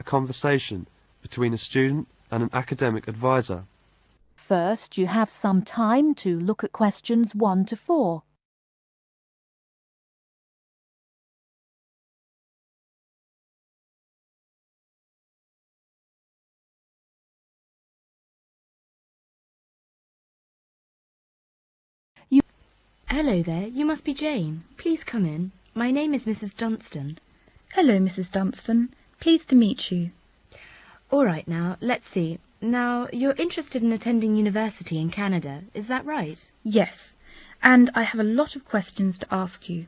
conversation between a student and an academic advisor. First, you have some time to look at questions 1 to 4. Hello there, you must be Jane. Please come in. My name is Mrs. Dunstan. Hello, Mrs. Dunstan. Pleased to meet you. All right now, let's see. Now, you're interested in attending university in Canada, is that right? Yes, and I have a lot of questions to ask you.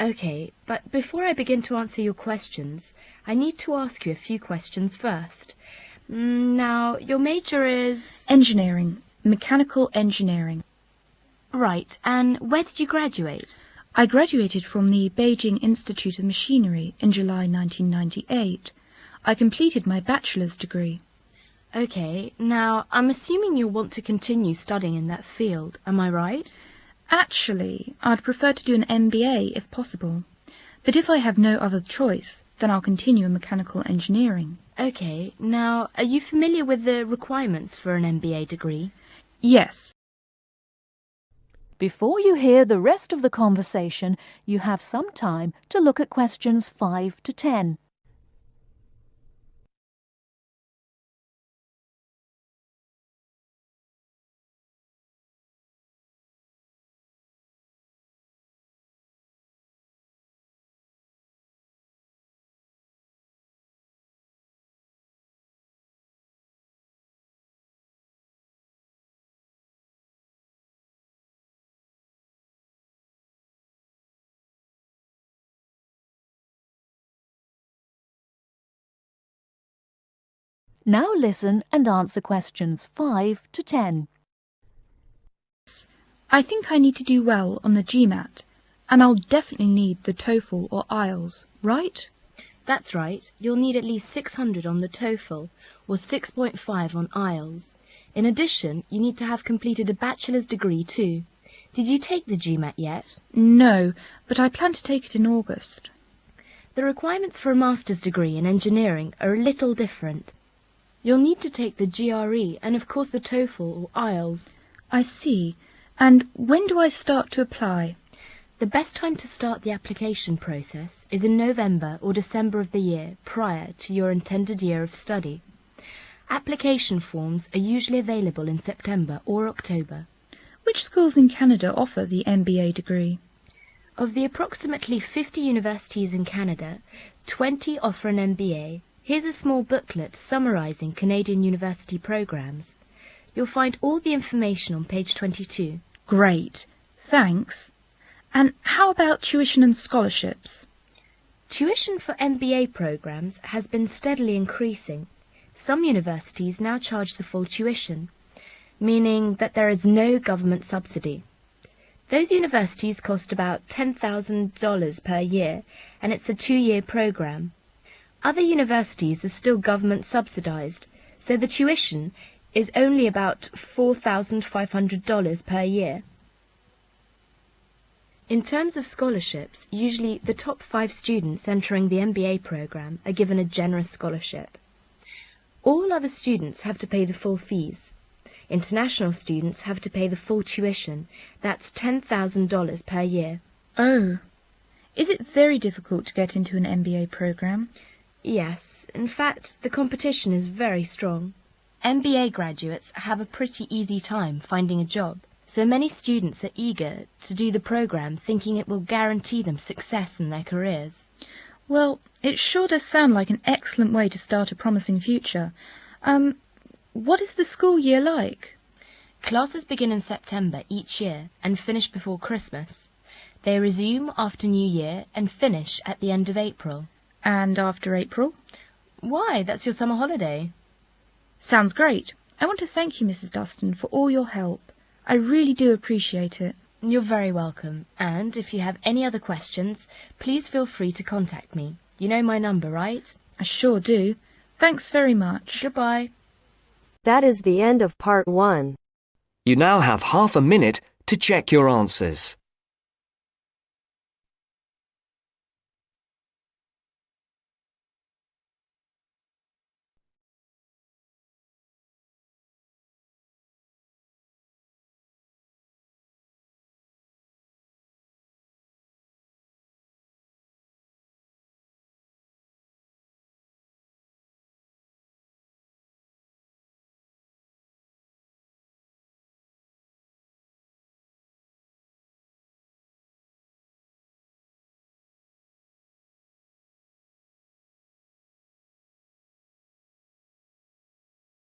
Okay, but before I begin to answer your questions, I need to ask you a few questions first. Now, your major is... Engineering. Mechanical engineering. Right, and where did you graduate? I graduated from the Beijing Institute of Machinery in July 1998. I completed my bachelor's degree. Okay, now, I'm assuming you'll want to continue studying in that field, am I right? Actually, I'd prefer to do an MBA if possible. But if I have no other choice, then I'll continue in mechanical engineering. Okay, now, are you familiar with the requirements for an MBA degree? Yes. Before you hear the rest of the conversation, you have some time to look at questions 5 to 10. Now listen and answer questions 5 to 10. I think I need to do well on the GMAT, and I'll definitely need the TOEFL or IELTS, right? That's right, you'll need at least 600 on the TOEFL or 6.5 on IELTS. In addition, you need to have completed a bachelor's degree too. Did you take the GMAT yet? No, but I plan to take it in August. The requirements for a master's degree in engineering are a little different. You'll need to take the GRE and of course the TOEFL or IELTS. I see. And when do I start to apply? The best time to start the application process is in November or December of the year prior to your intended year of study. Application forms are usually available in September or October. Which schools in Canada offer the MBA degree? Of the approximately 50 universities in Canada, 20 offer an MBA. Here's a small booklet summarizing Canadian university programs. You'll find all the information on page 22. Great. Thanks. And how about tuition and scholarships? Tuition for MBA programs has been steadily increasing. Some universities now charge the full tuition, meaning that there is no government subsidy. Those universities cost about $10,000 per year, and it's a 2-year program. Other universities are still government subsidized, so the tuition is only about $4,500 per year. In terms of scholarships, usually the top 5 students entering the MBA program are given a generous scholarship. All other students have to pay the full fees. International students have to pay the full tuition, that's $10,000 per year. Oh. Is it very difficult to get into an MBA program? Yes, in fact, the competition is very strong. MBA graduates have a pretty easy time finding a job, so many students are eager to do the program thinking it will guarantee them success in their careers. Well, it sure does sound like an excellent way to start a promising future. What is the school year like? Classes begin in September each year and finish before Christmas. They resume after New Year and finish at the end of April. And after April? Why, that's your summer holiday. Sounds great. I want to thank you, Mrs. Dustin, for all your help. I really do appreciate it. You're very welcome, and if you have any other questions, please feel free to contact me. You know my number, right? I sure do. Thanks very much. Goodbye. That is the end of part 1. You now have half a minute to check your answers.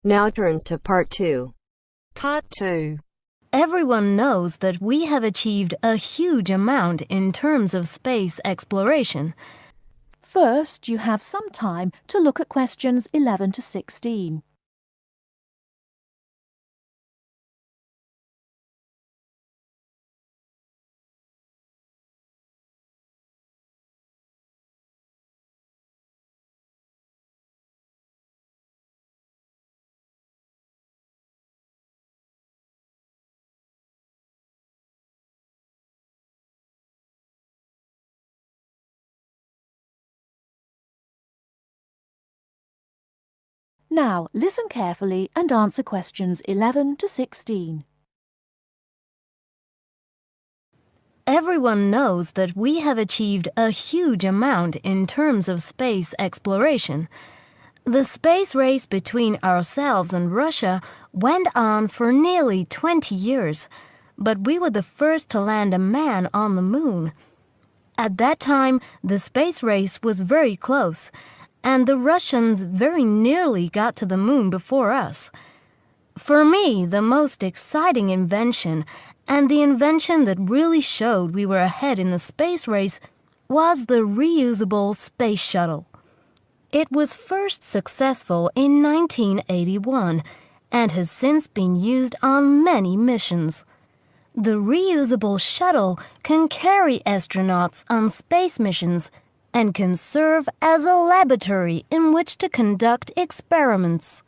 Now turns to part 2. Part 2. Everyone knows that we have achieved a huge amount in terms of space exploration. First, you have some time to look at questions 11 to 16. Now, listen carefully and answer questions 11 to 16. Everyone knows that we have achieved a huge amount in terms of space exploration. The space race between ourselves and Russia went on for nearly 20 years, but we were the first to land a man on the moon. At that time, the space race was very close, and the Russians very nearly got to the moon before us. For me, the most exciting invention, and the invention that really showed we were ahead in the space race, was the reusable space shuttle. It was first successful in 1981 and has since been used on many missions. The reusable shuttle can carry astronauts on space missions and can serve as a laboratory in which to conduct experiments.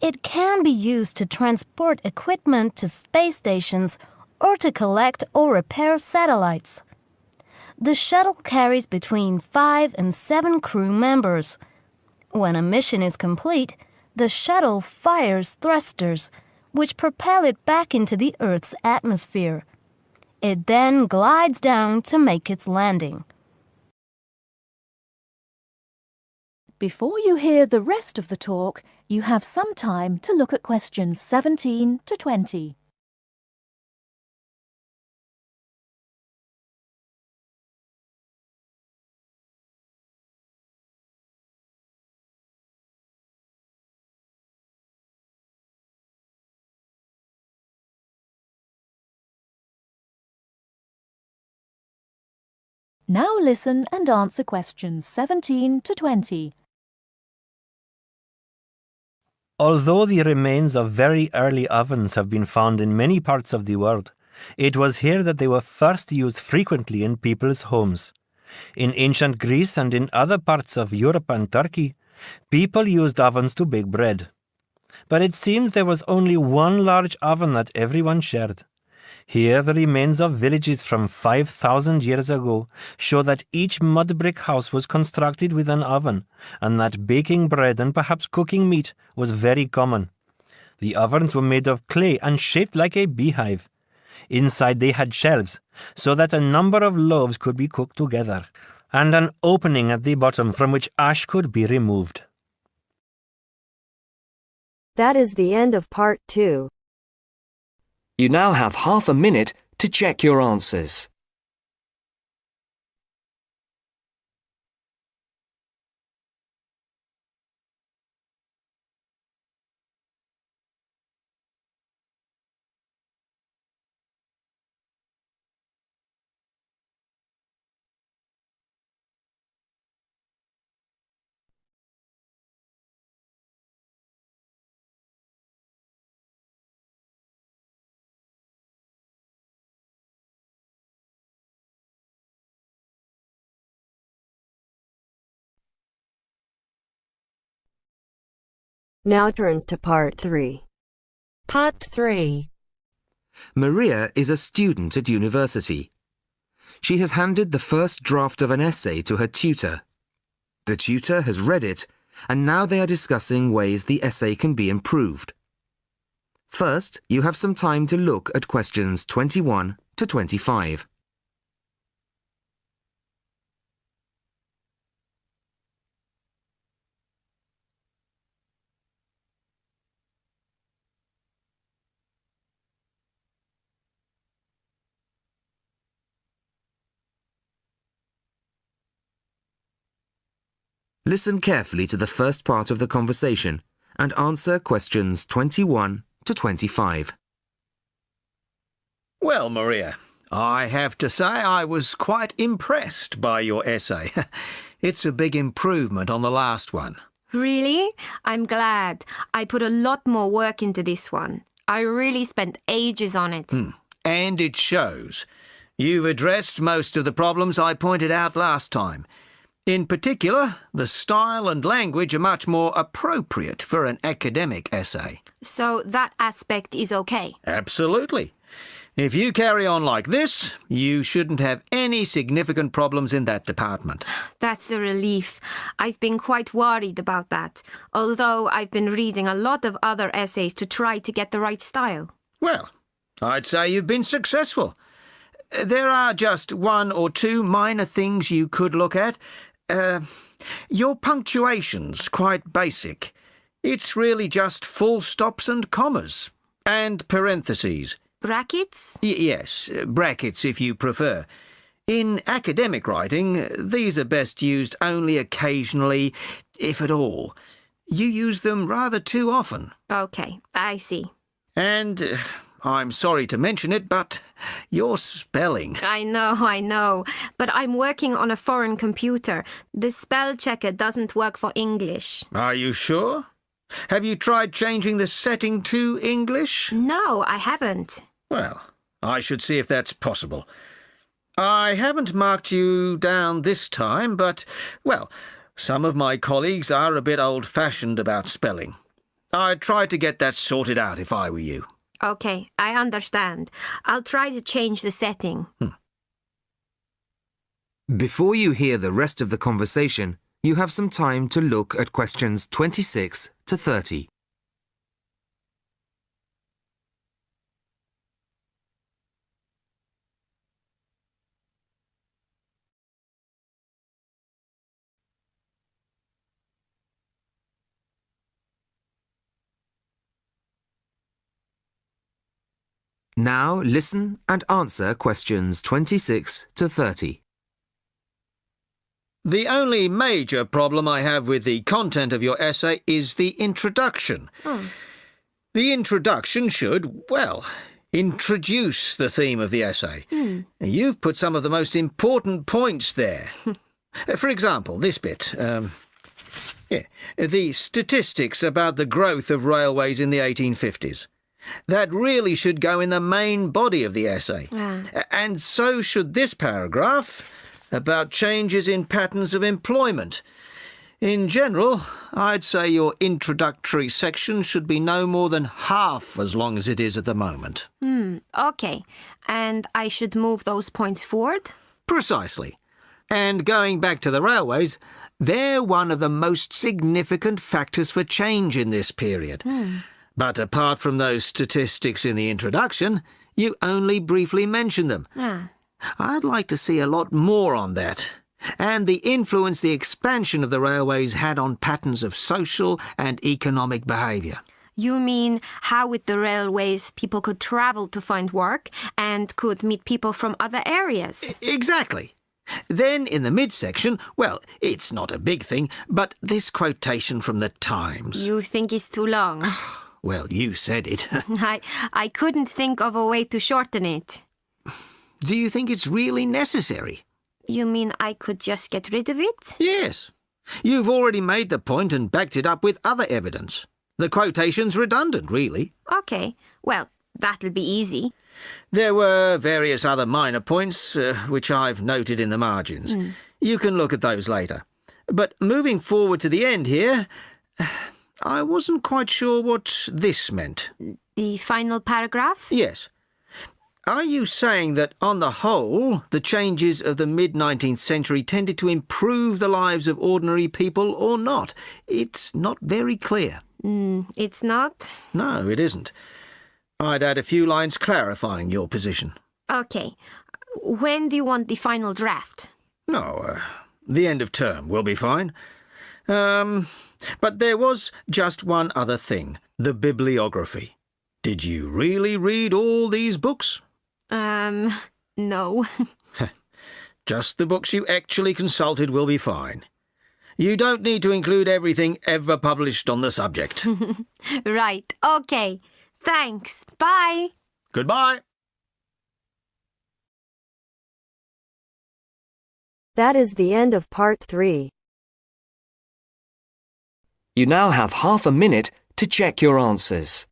It can be used to transport equipment to space stations or to collect or repair satellites. The shuttle carries between 5 and 7 crew members. When a mission is complete, the shuttle fires thrusters, which propel it back into the Earth's atmosphere. It then glides down to make its landing. Before you hear the rest of the talk, you have some time to look at questions 17 to 20. Now listen and answer questions 17 to 20. Although the remains of very early ovens have been found in many parts of the world, it was here that they were first used frequently in people's homes. In ancient Greece and in other parts of Europe and Turkey, people used ovens to bake bread. But it seems there was only one large oven that everyone shared. Here, the remains of villages from 5,000 years ago show that each mud brick house was constructed with an oven, and that baking bread and perhaps cooking meat was very common. The ovens were made of clay and shaped like a beehive. Inside they had shelves, so that a number of loaves could be cooked together, and an opening at the bottom from which ash could be removed. That is the end of part 2. You now have half a minute to check your answers. Now turns to part 3. Part 3. Maria is a student at university. She has handed the first draft of an essay to her tutor. The tutor has read it, and now they are discussing ways the essay can be improved. First, you have some time to look at questions 21 to 25. Listen carefully to the first part of the conversation and answer questions 21 to 25. Well, Maria, I have to say I was quite impressed by your essay. It's a big improvement on the last one. Really? I'm glad. I put a lot more work into this one. I really spent ages on it. And it shows. You've addressed most of the problems I pointed out last time. In particular, the style and language are much more appropriate for an academic essay. So that aspect is okay? Absolutely. If you carry on like this, you shouldn't have any significant problems in that department. That's a relief. I've been quite worried about that, although I've been reading a lot of other essays to try to get the right style. Well, I'd say you've been successful. There are just one or two minor things you could look at. Your punctuation's quite basic. It's really just full stops and commas. And parentheses. Brackets? Yes, brackets if you prefer. In academic writing, these are best used only occasionally, if at all. You use them rather too often. Okay, I see. And I'm sorry to mention it, but your spelling. I know, but I'm working on a foreign computer. The spell checker doesn't work for English. Are you sure? Have you tried changing the setting to English? No, I haven't. Well, I should see if that's possible. I haven't marked you down this time, but, well, some of my colleagues are a bit old-fashioned about spelling. I'd try to get that sorted out if I were you. Okay, I understand. I'll try to change the setting. Before you hear the rest of the conversation, you have some time to look at questions 26 to 30. Now listen and answer questions 26 to 30. The only major problem I have with the content of your essay is the introduction. The introduction should, well, introduce the theme of the essay. You've put some of the most important points there. For example, this bit. The statistics about the growth of railways in the 1850s. That really should go in the main body of the essay. And so should this paragraph about changes in patterns of employment. In general, I'd say your introductory section should be no more than half as long as it is at the moment. Okay. And I should move those points forward? Precisely. And going back to the railways, they're one of the most significant factors for change in this period. But apart from those statistics in the introduction, you only briefly mention them. I'd like to see a lot more on that, and the influence the expansion of the railways had on patterns of social and economic behaviour. You mean how with the railways people could travel to find work and could meet people from other areas? Exactly. Then in the midsection, well, it's not a big thing, but this quotation from the Times. You think it's too long? Well, you said it. I couldn't think of a way to shorten it. Do you think it's really necessary? You mean I could just get rid of it? Yes. You've already made the point and backed it up with other evidence. The quotation's redundant, really. Okay. Well, that'll be easy. There were various other minor points, which I've noted in the margins. You can look at those later. But moving forward to the end here, I wasn't quite sure what this meant. The final paragraph? Yes. Are you saying that, on the whole, the changes of the mid-19th century tended to improve the lives of ordinary people or not? It's not very clear. It's not? No, it isn't. I'd add a few lines clarifying your position. Okay. When do you want the final draft? No, the end of term will be fine. But there was just one other thing, the bibliography. Did you really read all these books? No. Just the books you actually consulted will be fine. You don't need to include everything ever published on the subject. Right, okay. Thanks. Bye. Goodbye. That is the end of part 3. You now have half a minute to check your answers.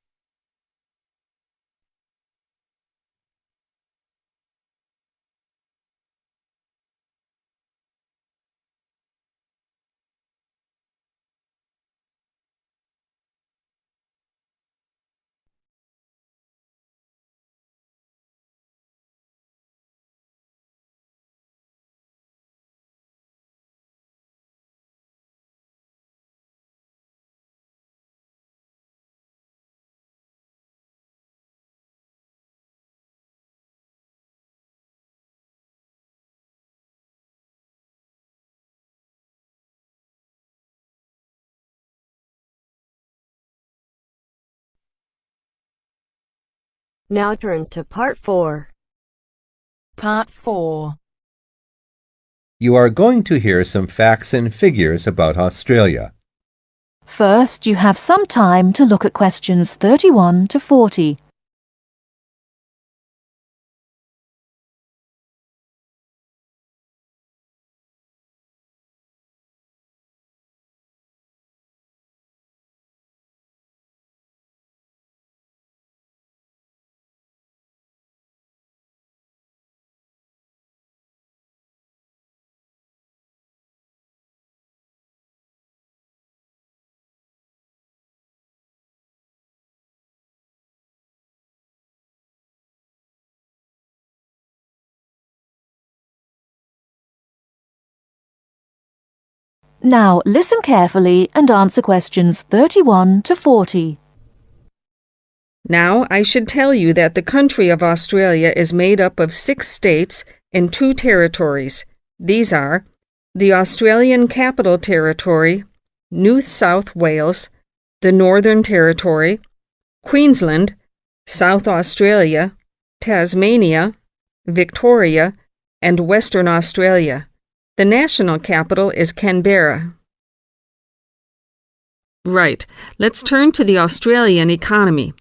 Now turns to part 4. Part 4. You are going to hear some facts and figures about Australia. First, you have some time to look at questions 31 to 40. Now listen carefully and answer questions 31 to 40. Now I should tell you that the country of Australia is made up of 6 states and 2 territories. These are the Australian Capital Territory, New South Wales, the Northern Territory, Queensland, South Australia, Tasmania, Victoria, and Western Australia. The national capital is Canberra. Right, let's turn to the Australian economy.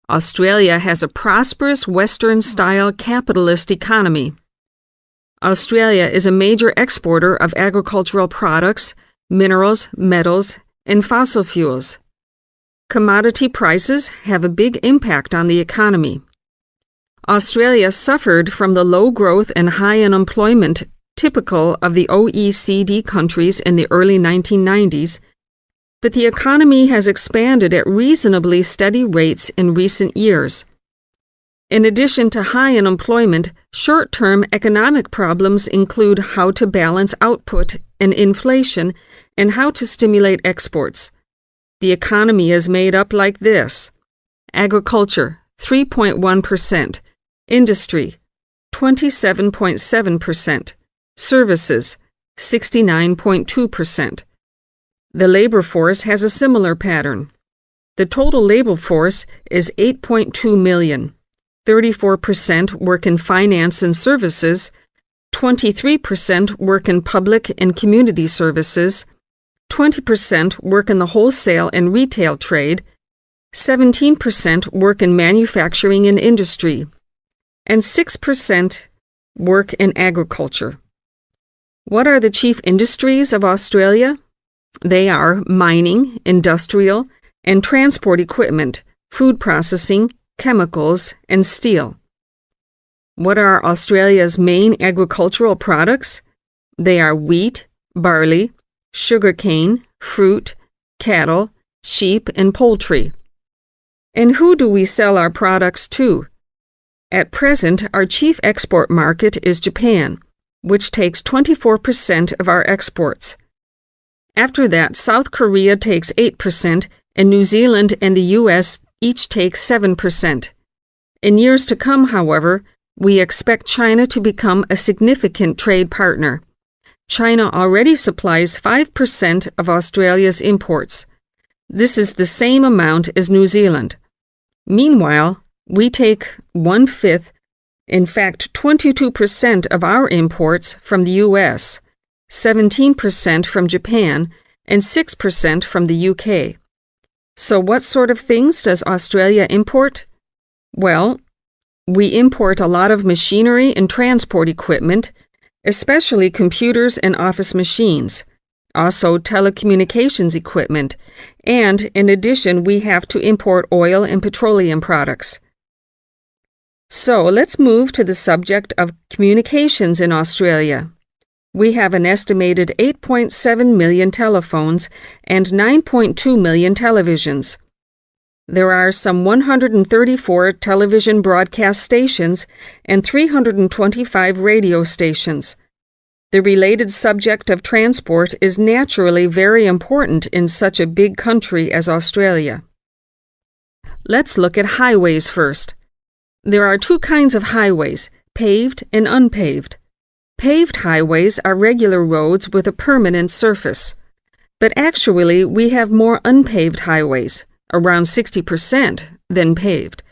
Australia has a prosperous Western-style capitalist economy. Australia is a major exporter of agricultural products, minerals, metals, and fossil fuels. Commodity prices have a big impact on the economy. Australia suffered from the low growth and high unemployment typical of the OECD countries in the early 1990s, but the economy has expanded at reasonably steady rates in recent years. In addition to high unemployment, short-term economic problems include how to balance output and inflation and how to stimulate exports. The economy is made up like this: agriculture, 3.1%, industry, 27.7%, services, 69.2%. The labor force has a similar pattern. The total labor force is 8.2 million. 34% work in finance and services, 23% work in public and community services, 20% work in the wholesale and retail trade, 17% work in manufacturing and industry, and 6% work in agriculture. What are the chief industries of Australia? They are mining, industrial, and transport equipment, food processing, chemicals, and steel. What are Australia's main agricultural products? They are wheat, barley, sugarcane, fruit, cattle, sheep, and poultry. And who do we sell our products to? At present, our chief export market is Japan, which takes 24% of our exports. After that, South Korea takes 8%, and New Zealand and the U.S. each take 7%. In years to come, however, we expect China to become a significant trade partner. China already supplies 5% of Australia's imports. This is the same amount as New Zealand. Meanwhile, we take 1/5, in fact 22% of our imports from the U.S., 17% from Japan, and 6% from the UK. So what sort of things does Australia import? Well, we import a lot of machinery and transport equipment, especially computers and office machines, also telecommunications equipment, and in addition we have to import oil and petroleum products. So let's move to the subject of communications in Australia. We have an estimated 8.7 million telephones and 9.2 million televisions. There are some 134 television broadcast stations and 325 radio stations. The related subject of transport is naturally very important in such a big country as Australia. Let's look at highways first. There are two kinds of highways, paved and unpaved. Paved highways are regular roads with a permanent surface. But actually, we have more unpaved highways, around 60%, than paved,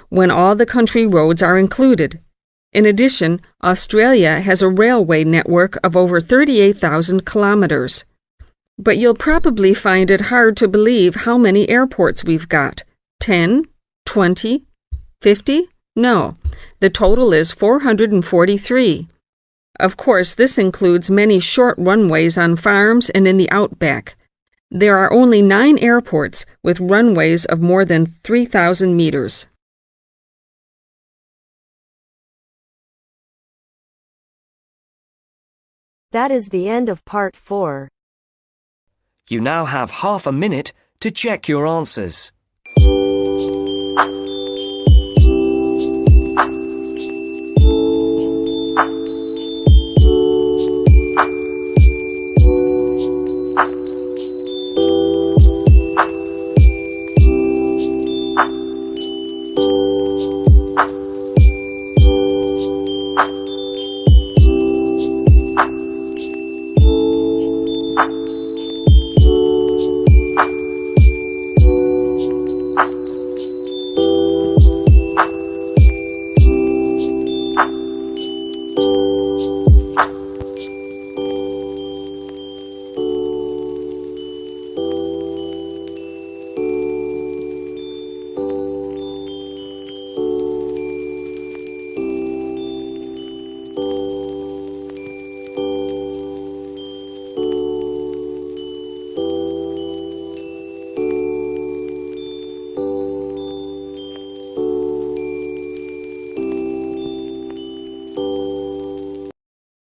when all the country roads are included. In addition, Australia has a railway network of over 38,000 kilometers. But you'll probably find it hard to believe how many airports we've got. 10? 20? 50? No, the total is 443. Of course, this includes many short runways on farms and in the outback. There are only 9 airports with runways of more than 3,000 meters. That is the end of part 4. You now have half a minute to check your answers.